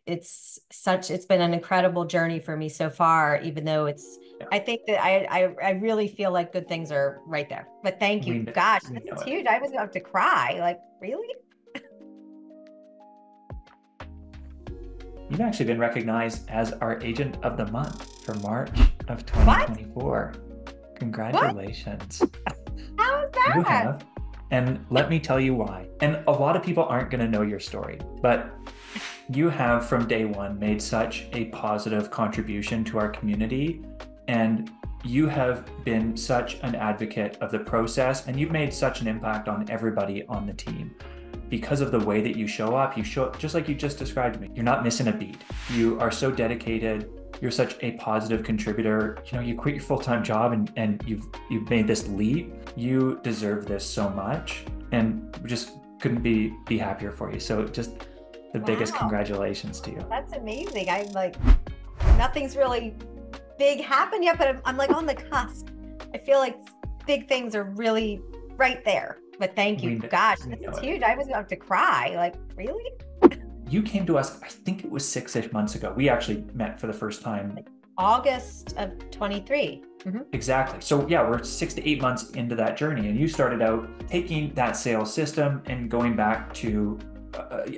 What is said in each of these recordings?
it's been an incredible journey for me so far, even though I think that I really feel like good things are right there. But thank you. Gosh, We this know is it. huge. I was about to cry. Like, really? You've actually been recognized as our Agent of the Month for March of What? 2024. What? Congratulations. How is You that? have. And let me tell you why. And a lot of people aren't going to know your story, but you have from day one made such a positive contribution to our community. And you have been such an advocate of the process, and you've made such an impact on everybody on the team. Because of the way that you show up, you show up just like you just described to me. You're not missing a beat. You are so dedicated. You're such a positive contributor. You know, you quit your full-time job and you've made this leap. You deserve this so much, and we just couldn't be happier for you. So just the biggest Wow, congratulations to you. that's amazing. I'm like, nothing's really big happened yet, but I'm like on the cusp. I feel like big things are really right there. But thank you. We, Gosh, we this know is it. huge. I was about to cry. Like, really? You came to us, I think it was 6-ish months ago. We actually met for the first time. August of 23. Exactly. So yeah, we're 6 to 8 months into that journey, and you started out taking that sales system and going back to,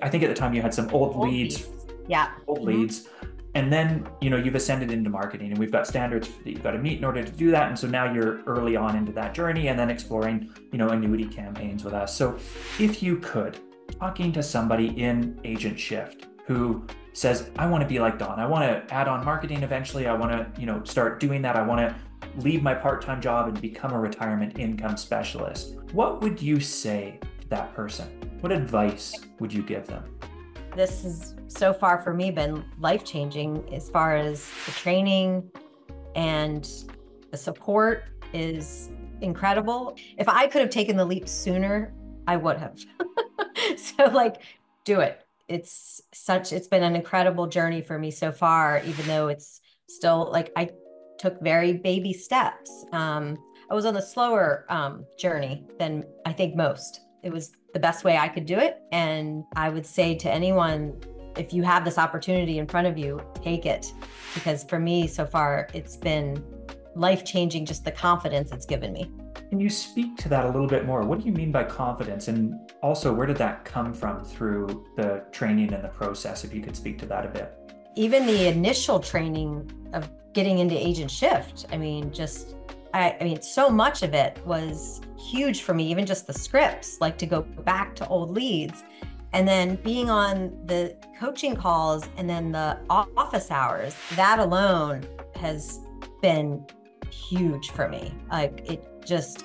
I think at the time you had some old Old leads, beats. Yeah. old leads, and then you've ascended into marketing, and we've got standards that you've got to meet in order to do that. And so now you're early on into that journey, and then exploring, annuity campaigns with us. So if you could, talking to somebody in Agent Shift who says, I want to be like Don, I want to add on marketing eventually, I want to, start doing that, I want to leave my part-time job and become a retirement income specialist, what would you say to that person? What advice would you give them? This has so far for me been life-changing as far as the training and the support is incredible. If I could have taken the leap sooner, I would have. So like, do it. It's been an incredible journey for me so far, even though it's still like I took very baby steps. I was on a slower journey than I think most. It was the best way I could do it. And I would say to anyone, if you have this opportunity in front of you, take it. Because for me so far, it's been life-changing, just the confidence it's given me. Can you speak to that a little bit more? What do you mean by confidence? And also, where did that come from through the training and the process? If you could speak to that a bit. Even the initial training of getting into Agent Shift, I mean, so much of it was huge for me, even just the scripts, like to go back to old leads. And then being on the coaching calls and then the office hours, that alone has been huge for me. Like it just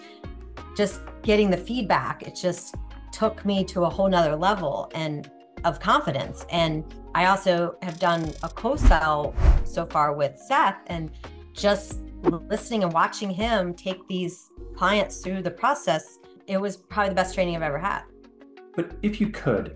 getting the feedback, it just took me to a whole nother level and of confidence. And I also have done a co-sell so far with Seth, and just listening and watching him take these clients through the process, it was probably the best training I've ever had. But if you could,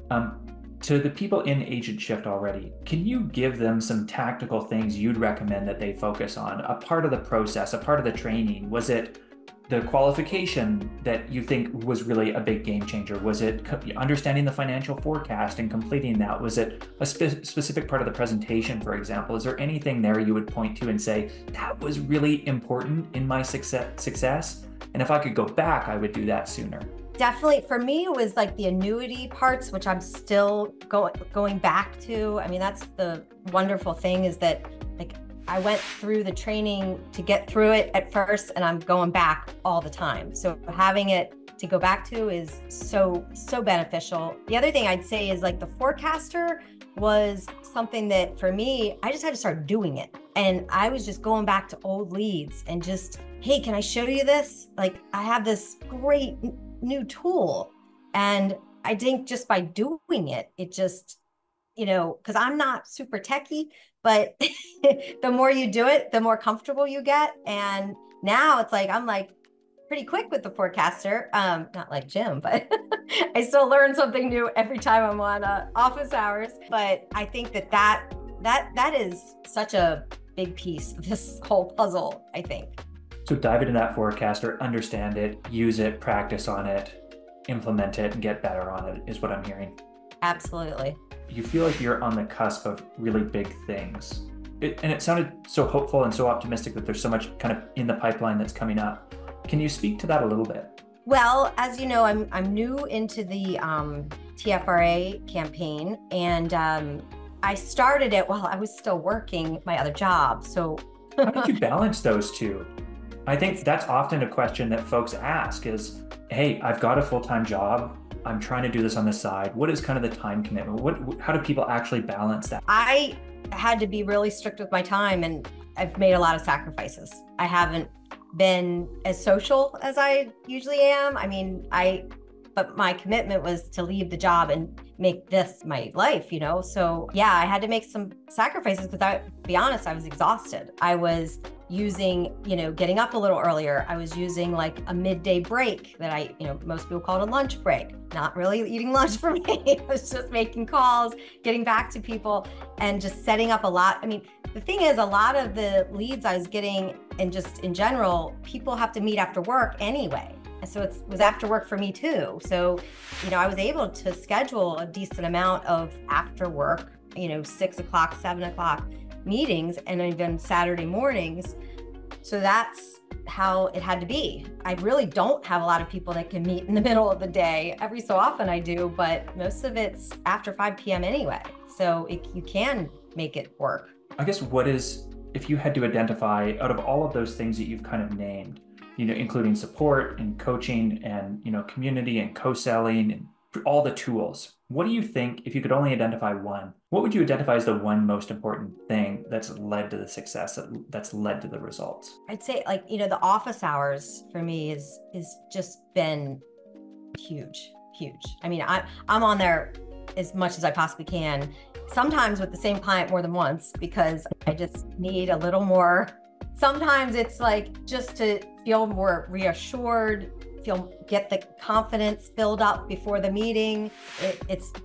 to the people in Agent Shift already, can you give them some tactical things you'd recommend that they focus on? A part of the process, a part of the training, was it the qualification that you think was really a big game changer? Was it understanding the financial forecast and completing that? Was it a specific part of the presentation, for example? Is there anything there you would point to and say, that was really important in my success? And if I could go back, I would do that sooner. Definitely. For me, it was like the annuity parts, which I'm still going back to. I mean, that's the wonderful thing, is that like I went through the training to get through it at first, and I'm going back all the time. So having it to go back to is so beneficial. The other thing I'd say is like the forecaster was something that for me, I just had to start doing it. And I was just going back to old leads and just, hey, can I show you this? Like I have this great new tool. And I think just by doing it, it just, because I'm not super techie, but the more you do it, the more comfortable you get. And now it's like, I'm like pretty quick with the forecaster. Not like Jim, but I still learn something new every time I'm on office hours. But I think that is such a big piece of this whole puzzle, I think. So dive into that forecaster, understand it, use it, practice on it, implement it, and get better on it is what I'm hearing. Absolutely. You feel like you're on the cusp of really big things. And it sounded so hopeful and so optimistic that there's so much kind of in the pipeline that's coming up. Can you speak to that a little bit? Well, as you know, I'm new into the TFRA campaign, and I started it while I was still working my other job. So How did you balance those two? I think that's often a question that folks ask is, hey, I've got a full-time job. I'm trying to do this on the side. What is kind of the time commitment? How do people actually balance that? I had to be really strict with my time, and I've made a lot of sacrifices. I haven't been as social as I usually am. I mean, but my commitment was to leave the job and make this my life, you know? So yeah, I had to make some sacrifices because be honest, I was exhausted. I was using, getting up a little earlier. I was using like a midday break that most people call it a lunch break. Not really eating lunch for me. I was just making calls, getting back to people, and just setting up a lot. I mean, the thing is, a lot of the leads I was getting, and just in general, people have to meet after work anyway. And so it was after work for me too. So, I was able to schedule a decent amount of after work, 6 o'clock, 7 o'clock meetings, and even Saturday mornings. So that's how it had to be. I really don't have a lot of people that can meet in the middle of the day. Every so often I do, but most of it's after 5 p.m. anyway. So you can make it work. I guess if you had to identify out of all of those things that you've kind of named, including support and coaching and, community and co-selling and all the tools, what do you think, if you could only identify one, what would you identify as the one most important thing that's led to the success, that's led to the results? I'd say the office hours for me is just been huge. I mean, I'm on there as much as I possibly can, sometimes with the same client more than once, because I just need a little more. Sometimes it's like just to feel more reassured, get the confidence build up before the meeting.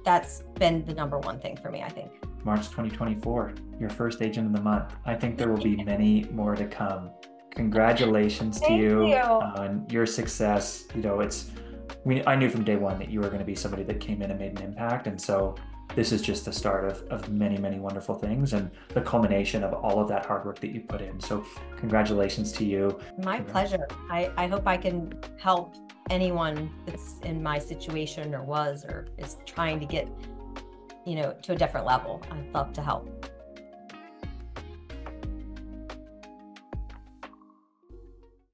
That's been the number one thing for me, I think. March 2024, your first agent of the month. I think there will be many more to come. Congratulations to you on your success. I knew from day one that you were going to be somebody that came in and made an impact. And so this is just the start of many, many wonderful things and the culmination of all of that hard work that you put in. So congratulations to you. My pleasure. I hope I can help anyone that's in my situation or is trying to get, to a different level. I'd love to help.